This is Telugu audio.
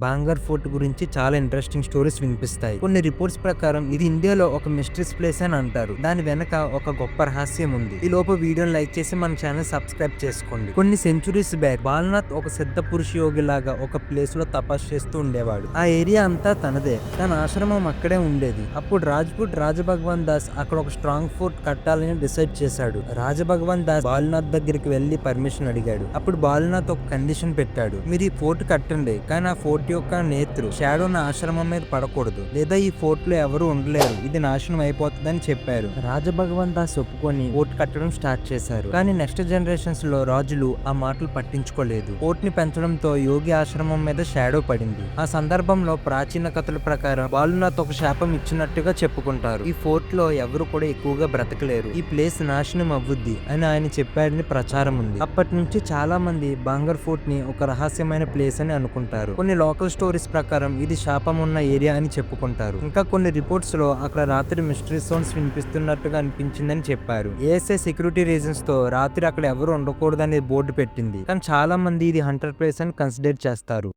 బాంగర్ ఫోర్ట్ గురించి చాలా ఇంట్రెస్టింగ్ స్టోరీస్ వినిపిస్తాయి. కొన్ని రిపోర్ట్స్ ప్రకారం ఇది ఇండియాలో ఒక మిస్టరీస్ ప్లేస్ అని అంటారు. దాని వెనక ఒక గొప్ప రహస్యం ఉంది. ఈ లోపు వీడియోని లైక్ చేసి మన ఛానల్ సబ్స్క్రైబ్ చేసుకోండి. కొన్ని సెంచురీస్ బ్యాక్ బాల్నాథ్ ఒక సిద్ధ పురుష యోగి లాగా ఒక ప్లేస్ లో తపస్సు చేస్తూ ఉండేవాడు. ఆ ఏరియా అంతా తనదే. తన ఆశ్రమం అక్కడే ఉండేది. అప్పుడు రాజ్పుట్ రాజభగవాన్ దాస్ అక్కడ ఒక స్ట్రాంగ్ ఫోర్ట్ కట్టాలని డిసైడ్ చేశాడు. రాజభగవాన్ దాస్ బాల్నాథ్ దగ్గరికి వెళ్లి పర్మిషన్ అడిగాడు. అప్పుడు బాల్నాథ్ ఒక కండిషన్ పెట్టాడు. మీరు ఈ ఫోర్ట్ కట్టండి, కానీ ఆ ఫోర్ట్ యొక్క నేత్రు షాడో నా ఆశ్రమం మీద పడకూడదు, లేదా ఈ ఫోర్ట్ లో ఎవరు ఉండలేరు, ఇది నాశనం అయిపోతుందని చెప్పారు. రాజభగవాన్ దాస్ ఒప్పుకొని ఫోర్ట్ కట్టడం స్టార్ట్ చేశారు. కానీ నెక్స్ట్ జనరేషన్స్ లో రాజులు ఆ మాటలు పట్టించుకోలేదు. ఫోర్ట్ ని పెంచడంతో యోగి ఆశ్రమం మీద షాడో పడింది. ఆ సందర్భంలో ప్రాచీన కథల ప్రకారం బాలునాథ్ ఒక శాపం ఇచ్చినట్టుగా చెప్పుకుంటారు. ఈ ఫోర్ట్ లో ఎవరు కూడా ఎక్కువగా బ్రతకలేరు, ఈ ప్లేస్ నాశనం అవ్వుద్ది అని ఆయన చెప్పాడని ప్రచారం ఉంది. అప్పటి నుంచి చాలా మంది బాంగర్ ఫోర్ట్ ని ఒక రహస్యమైన ప్లేస్ అని అనుకుంటారు. కొన్ని లోకల్ స్టోరీస్ ప్రకారం ఇది శాపం ఉన్న ఏరియా అని చెప్పుకుంటారు. ఇంకా కొన్ని రిపోర్ట్స్ లో అక్కడ రాత్రి మిస్టరీ సౌండ్స్ వినిపిస్తున్నట్టుగా అనిపించిందని చెప్పారు. ఏఎస్ఐ సెక్యూరిటీ రీజన్స్ తో రాత్రి అక్కడ ఎవరు ఉండకూడదనే బోర్డు పెట్టింది. కానీ చాలా మంది ఇది హంటర్ ప్లేస్ అని కన్సిడర్ చేస్తారు.